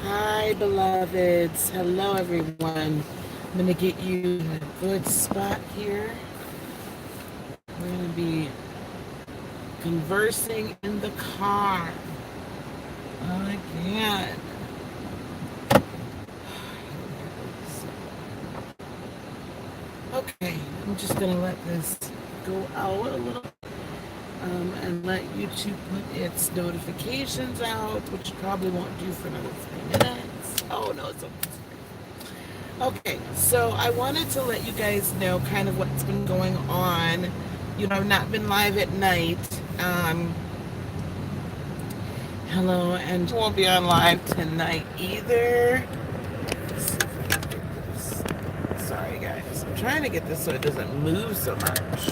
Hi, beloveds. Hello, everyone. I'm going to get you in a good spot here. We're going to be conversing in the car again. Okay, I'm just going to let this go out a little and let YouTube put its notifications out, which it probably won't do for another 3 minutes. Oh, no, it's okay. Okay, so I wanted to let you guys know kind of what's been going on. I've not been live at night. Hello, and won't be on live tonight either. Let's see if I can get this. Sorry, guys. I'm trying to get this so it doesn't move so much,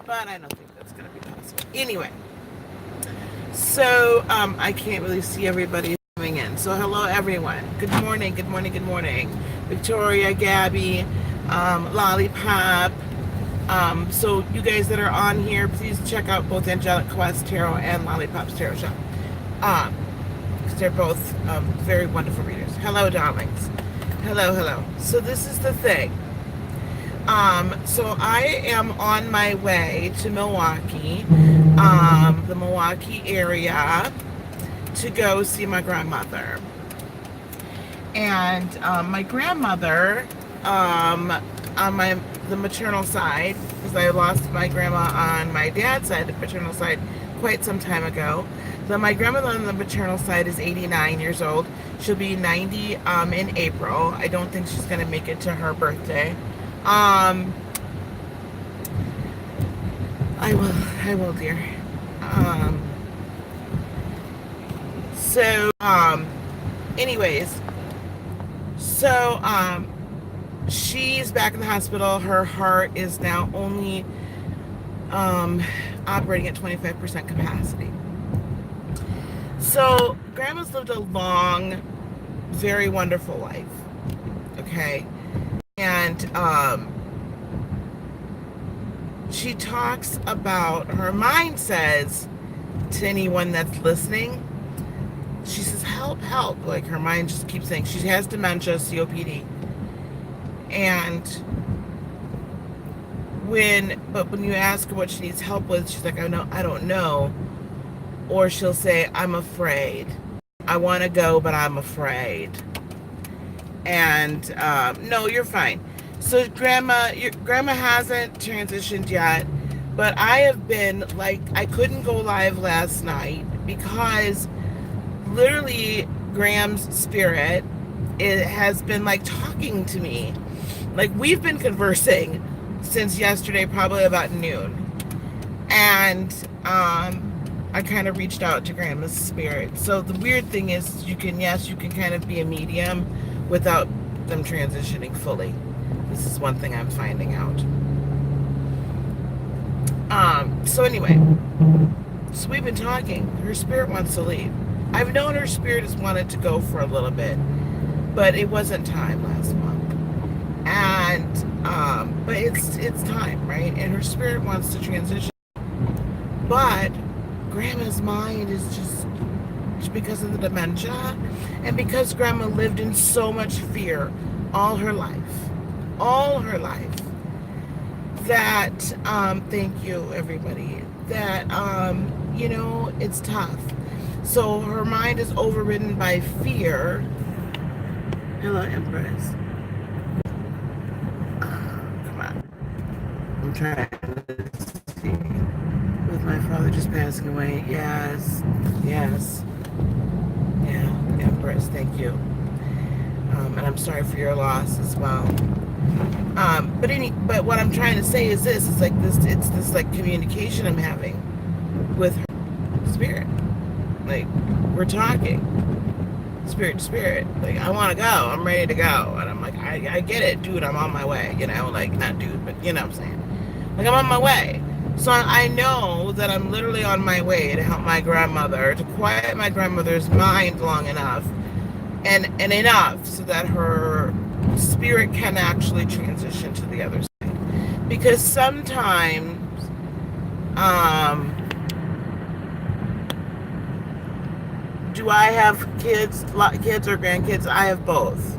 but I don't think that's going to be possible. Anyway, so I can't really see everybody coming in. So hello, everyone. Good morning. Good morning. Good morning. Victoria, Gabby, Lollipop. So you guys that are on here, please check out both Angelic Quest Tarot and Lollipop's Tarot Shop. Because they're both very wonderful readers. Hello, darlings. Hello. So this is the thing. So I am on my way to Milwaukee, the Milwaukee area, to go see my grandmother. And my grandmother, on the maternal side, because I lost my grandma on my dad's side, the paternal side, quite some time ago. So my grandmother on the maternal side is 89 years old. She'll be 90 in April. I don't think she's going to make it to her birthday. I will, dear. Anyways, she's back in the hospital. Her heart is now only operating at 25% capacity. So grandma's lived a long, very wonderful life. Okay. And she talks about, her mind says to anyone that's listening, she says, help. Like her mind just keeps saying she has dementia, COPD. And when you ask her what she needs help with, she's like, I don't know. Or she'll say, I'm afraid. I want to go, but I'm afraid. And no, you're fine. So grandma hasn't transitioned yet, but I have been like, I couldn't go live last night because literally Graham's spirit, it has been like talking to me. Like we've been conversing since yesterday, probably about noon. And I kind of reached out to Grandma's spirit. So the weird thing is you can kind of be a medium without them transitioning fully. This is one thing I'm finding out. So anyway, so we've been talking. Her spirit wants to leave. I've known her spirit has wanted to go for a little bit, but it wasn't time last month. And but it's time, right? And her spirit wants to transition. But Grandma's mind is just because of the dementia and because Grandma lived in so much fear all her life, that thank you everybody, that it's tough. So her mind is overridden by fear. Hello, Empress. Come on. I'm trying to see. With my father just passing away. Yes. Yeah, Empress, thank you. And I'm sorry for your loss as well. But what I'm trying to say is this, it's like this, it's this like communication I'm having with her spirit. Like we're talking spirit to spirit. Like I want to go, I'm ready to go. And I'm like, I get it, dude, I'm on my way, like not dude, but you know what I'm saying. Like I'm on my way. So I know that I'm literally on my way to help my grandmother, to quiet my grandmother's mind long enough and enough so that her spirit can actually transition to the other side. Because sometimes do Do I have kids or grandkids? I have both.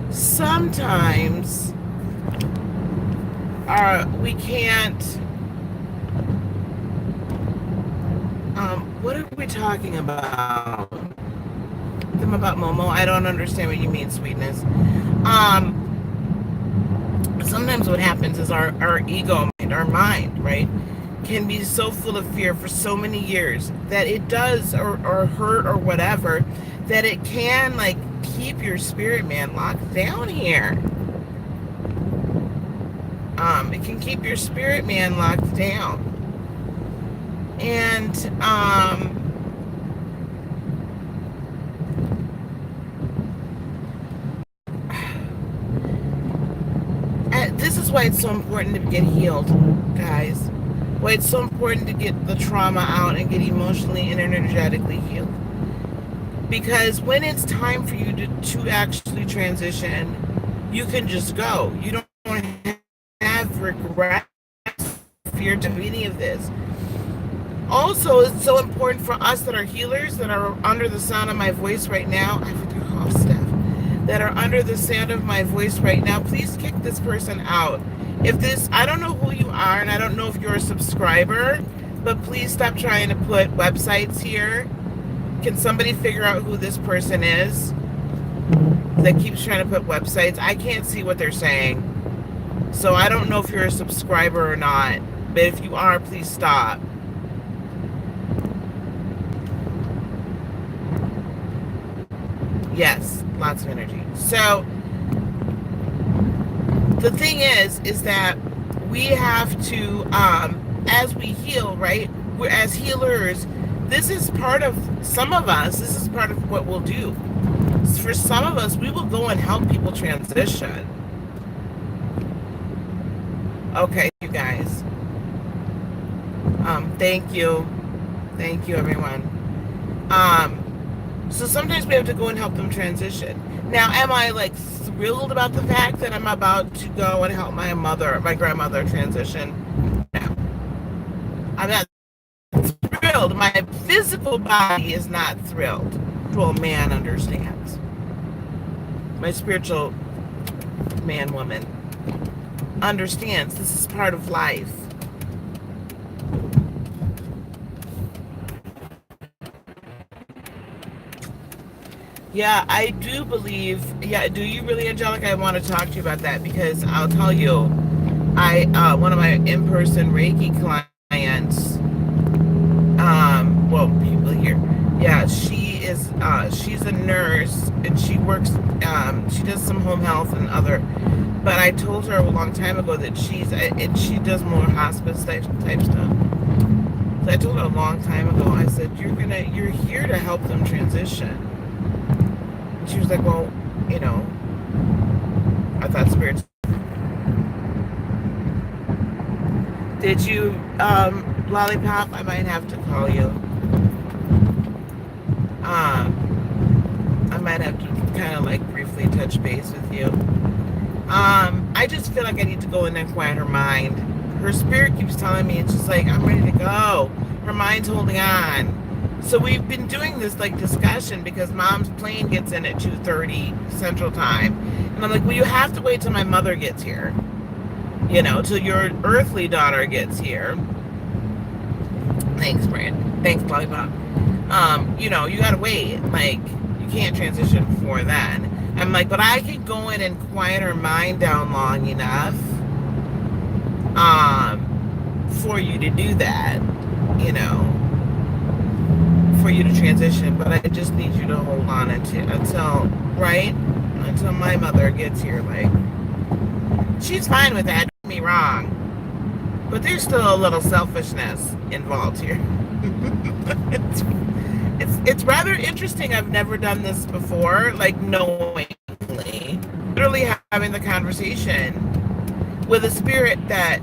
Sometimes we can't. What are we talking about? Them about Momo? I don't understand what you mean, sweetness. Sometimes what happens is our ego mind, our mind, right, can be so full of fear for so many years that it does, or hurt or whatever, that it can like keep your spirit man locked down here. It can keep your spirit man locked down. And this is why it's so important to get healed, guys. Why it's so important to get the trauma out and get emotionally and energetically healed. Because when it's time for you to actually transition, you can just go. You don't have regret, fear to any of this. Also, it's so important for us that are healers, that are under the sound of my voice right now. I forget how Steph. That are under the sound of my voice right now. Please kick this person out. If this, I don't know who you are, and I don't know if you're a subscriber, but please stop trying to put websites here. Can somebody figure out who this person is that keeps trying to put websites? I can't see what they're saying. So I don't know if you're a subscriber or not, but if you are, please stop. Yes, lots of energy. So the thing is that we have to, as we heal, right? We're, as healers, this is part of, some of us, this is part of what we'll do. For some of us, we will go and help people transition. Okay, you guys. Thank you. Thank you, everyone. So sometimes we have to go and help them transition. Now, am I like thrilled about the fact that I'm about to go and help my grandmother transition? No. I'm not thrilled. My physical body is not thrilled. Spiritual man understands. My spiritual man, woman understands this is part of life. Yeah, I do believe. Yeah, do you really, Angelica? I want to talk to you about that, because I'll tell you, one of my in-person Reiki clients, well, people here, yeah, she's a nurse, and she works, she does some home health and other, but I told her a long time ago that she does more hospice type stuff. So I told her a long time ago, I said, you're here to help them transition. She was like, well, you know, I thought spirits. Did you, Lollipop? I might have to call you. I might have to kind of like briefly touch base with you. I just feel like I need to go in and quiet her mind. Her spirit keeps telling me, it's just like, I'm ready to go. Her mind's holding on. So we've been doing this like discussion, because Mom's plane gets in at 2:30 Central Time. And I'm like, well, you have to wait till my mother gets here. You know, till your earthly daughter gets here. Thanks, Brand. Thanks, Lollipop. You know, you gotta wait. Like, you can't transition before then. I'm like, but I could go in and quiet her mind down long enough for you to do that, you know, for you to transition. But I just need you to hold on until my mother gets here. Like, she's fine with that, don't get me wrong, but there's still a little selfishness involved here. It's rather interesting. I've never done this before, like knowingly, literally having the conversation with a spirit that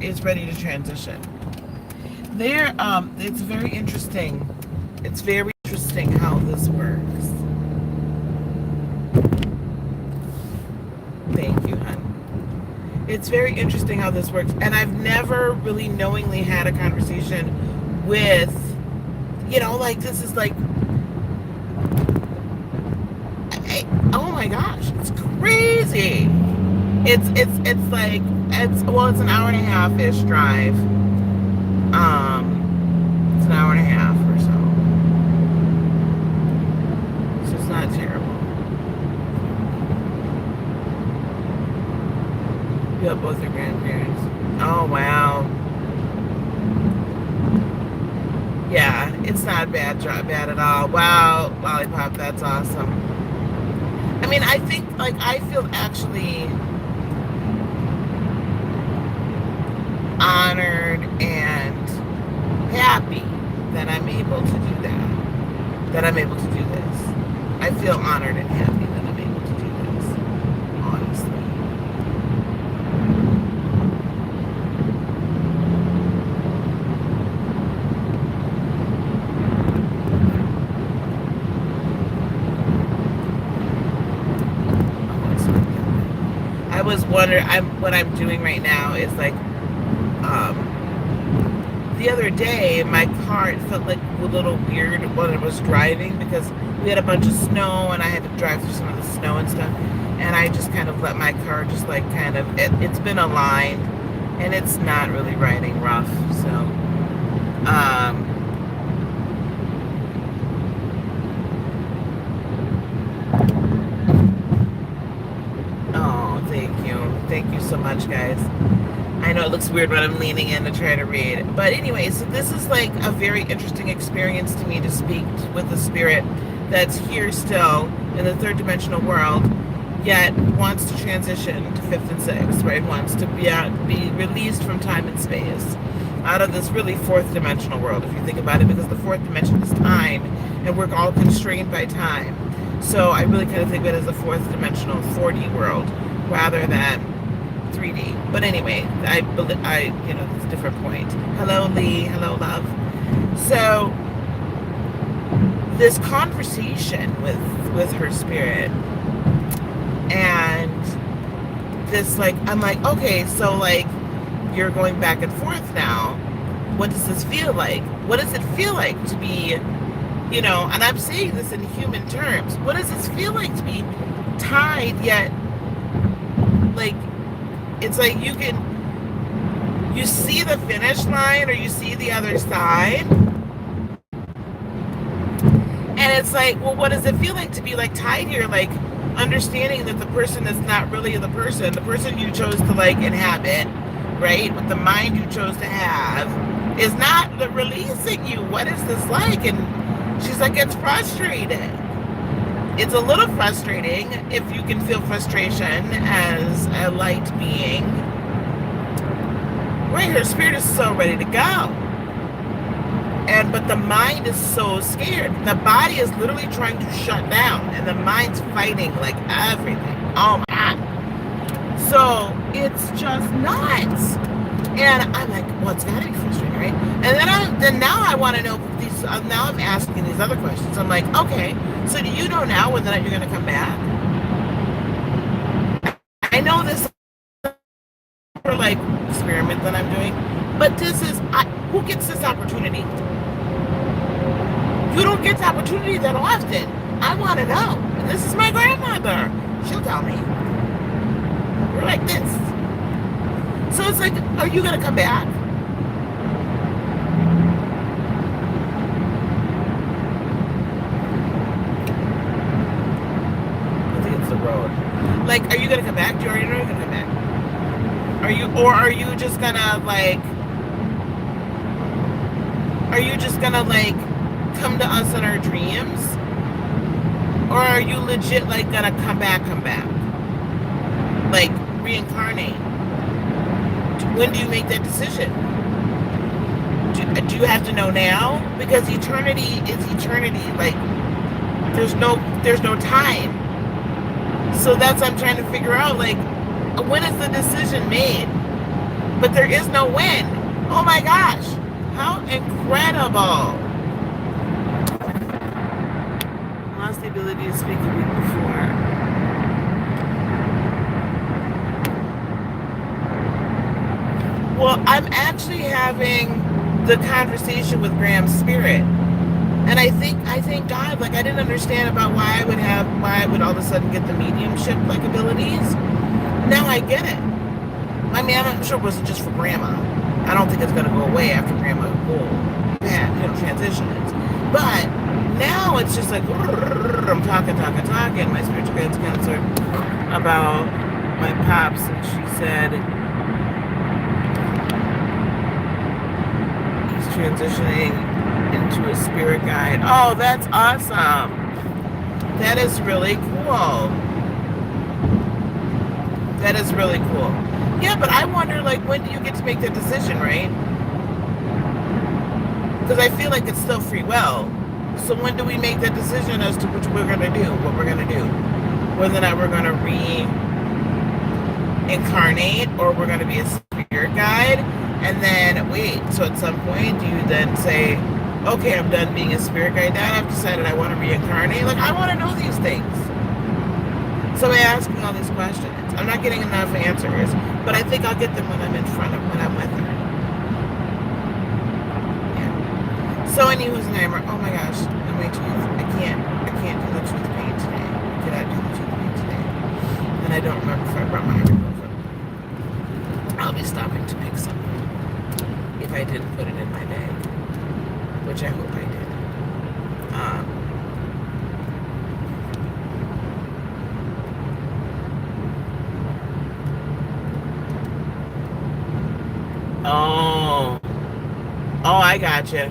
is ready to transition. It's very interesting. It's very interesting how this works. Thank you, hon. It's very interesting how this works. And I've never really knowingly had a conversation with, like, this is like, oh my gosh, it's crazy. It's like, it's an hour and a half-ish drive. It's an hour and a half or so. So it's not terrible. You have both your grandparents. Oh, wow. Yeah, it's not bad at all. Wow, Lollipop, that's awesome. I mean, I think, like, I feel actually honored and happy that I'm able to do that I'm able to do this. I feel honored and happy that I'm able to do this, honestly. I was wondering, what I'm doing right now is like, the other day, my car, it felt like a little weird when I was driving because we had a bunch of snow and I had to drive through some of the snow and stuff. And I just kind of let my car just like kind of, it's been aligned and it's not really riding rough. So, oh, thank you. Thank you so much, guys. I know it looks weird when I'm leaning in to try to read. But anyway, so this is like a very interesting experience to me to speak with the spirit that's here still in the third dimensional world, yet wants to transition to fifth and sixth, right? Wants to be released from time and space out of this really fourth dimensional world, if you think about it, because the fourth dimension is time and we're all constrained by time. So I really kind of think of it as a fourth dimensional 4D world rather than 3D. But anyway, I it's a different point. Hello, Lee. Hello, love. So this conversation with her spirit, and this, like, I'm like, okay, so like you're going back and forth now. What does this feel like? What does it feel like to be, and I'm saying this in human terms. What does this feel like to be tied yet, like, it's like you see the finish line or you see the other side. And it's like, well, what does it feel like to be like tied here? Like understanding that the person is not really the person you chose to like inhabit, right? With the mind you chose to have is not releasing you. What is this like? And she's like, it's frustrating. It's a little frustrating if you can feel frustration as a light being. Right, her spirit is so ready to go. But the mind is so scared. The body is literally trying to shut down and the mind's fighting like everything. Oh my. So it's just nuts. And I'm like, well, it's gotta be frustrating, right? And then now I want to know these. Now I'm asking these other questions. I'm like, okay, so do you know now whether or not you're gonna come back? I know this for like experiment that I'm doing, but this is who gets this opportunity? You don't get the opportunity that often. I want to know. And this is my grandmother. She'll tell me. We're like this. So it's like, are you gonna come back? I think it's the road. Like, are you gonna come back? Do you already know you're gonna come back? Are you just gonna like? Are you just gonna like come to us in our dreams? Or are you legit like gonna come back? Like reincarnate? When do you make that decision? Do you have to know now? Because eternity is eternity. Like there's no time. So that's what I'm trying to figure out. Like, when is the decision made? But there is no when. Oh my gosh. How incredible. Lost the ability to speak a week before. Well, I'm actually having the conversation with Graham's spirit. And I thank God, like I didn't understand about why I would all of a sudden get the mediumship like abilities. Now I get it. I mean, I'm sure it wasn't just for grandma. I don't think it's gonna go away after grandma transitions. But now it's just like I'm talking. My spiritual guides counselor about my pops, and she said he's transitioning into a spirit guide. Oh, that's awesome. That is really cool. That is really cool. Yeah, but I wonder, like, when do you get to make that decision, right? Because I feel like it's still free will. So when do we make that decision as to which we're going to do, what we're going to do? Whether or not we're going to reincarnate or we're going to be a spirit guide. And then, wait, so at some point, do you then say, okay, I'm done being a spirit guide now. I've decided I want to reincarnate. Like, I want to know these things. So I'm asking all these questions. I'm not getting enough answers, but I think I'll get them when I'm with her. Yeah. So anywho's Neighbor, oh my gosh, I'm way too I can't do the tooth pain today. I cannot do the tooth pain today. And I don't remember if I brought my ibuprofen. I'll be stopping to pick some if I didn't put it in my bag, which I hope I did. Oh, I gotcha.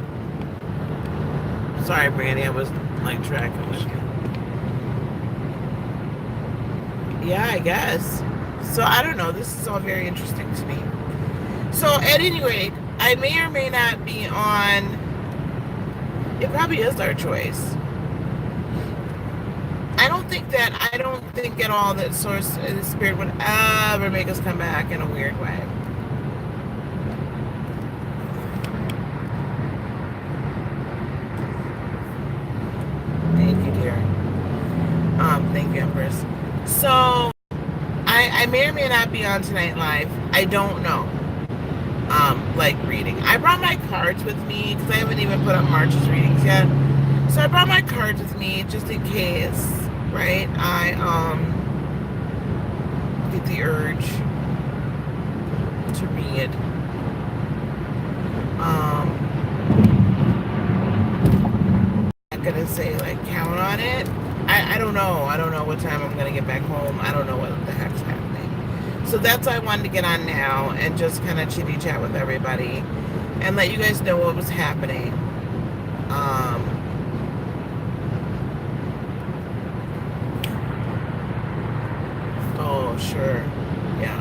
Sorry, Brandy, I was like tracking with you. Yeah, I guess. So I don't know. This is all very interesting to me. So at any rate, I may or may not be on. It probably is our choice. I don't think at all that source, the spirit would ever make us come back in a weird way. Thank you, dear. Thank you, Empress. So I may or may not be on tonight live. I don't know. Like reading. I brought my cards with me because I haven't even put up March's readings yet. So I brought my cards with me just in case, right? I get the urge to read. I'm gonna say like count on it. I don't know. I don't know what time I'm gonna get back home. I don't know what the heck's happening. So that's why I wanted to get on now and just kind of chitty chat with everybody and let you guys know what was happening. Oh, sure. Yeah.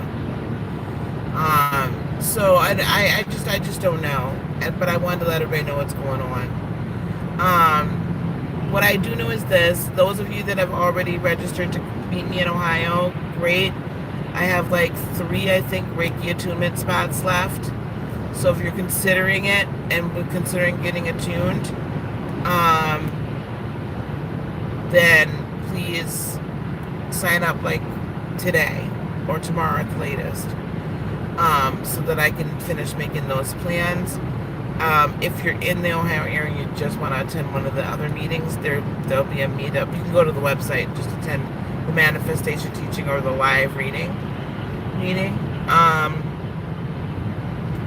So I just don't know. But I wanted to let everybody know what's going on. What I do know is this. Those of you that have already registered to meet me in Ohio, great. I have like 3, I think, Reiki attunement spots left. So if you're considering it and considering getting attuned, then please sign up like today or tomorrow at the latest, so that I can finish making those plans. If you're in the Ohio area and you just want to attend one of the other meetings, there'll be a meetup. You can go to the website and just attend the manifestation teaching or the live meeting.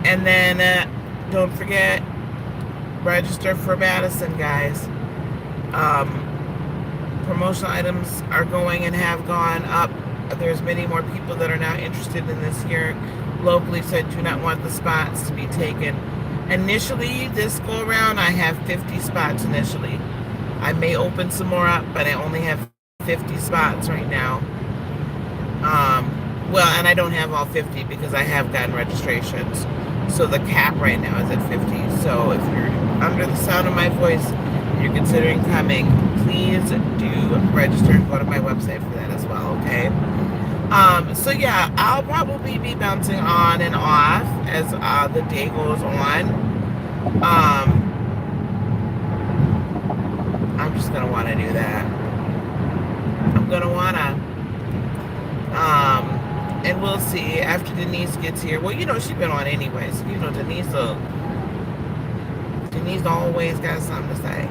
And then don't forget, register for Madison, guys. Promotional items are going and have gone up. There's many more people that are now interested in this here locally, so I do not want the spots to be taken. Initially, this go around, I have 50 spots initially. I may open some more up, but I only have 50 spots right now. Well, and I don't have all 50 because I have gotten registrations. So the cap right now is at 50. So if you're under the sound of my voice and you're considering coming, please do register and go to my website for that as well, okay? So yeah, I'll probably be bouncing on and off as the day goes on. I'm just gonna want to do that. I'm gonna wanna And we'll see after Denise gets here. Well, she's been on anyway, so Denise always got something to say.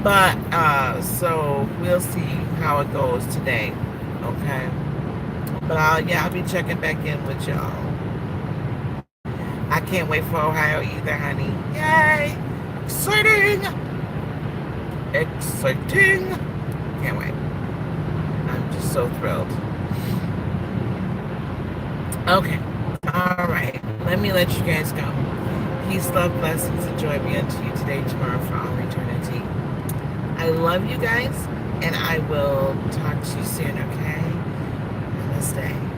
But so we'll see how it goes today. Okay. But I'll be checking back in with y'all. I can't wait for Ohio either, honey. Yay! Exciting! Exciting! Can't wait. I'm just so thrilled. Okay. All right. Let me let you guys go. Peace, love, blessings, and joy be unto you today, tomorrow, for all eternity. I love you guys, and I will talk to you soon, okay? Namaste.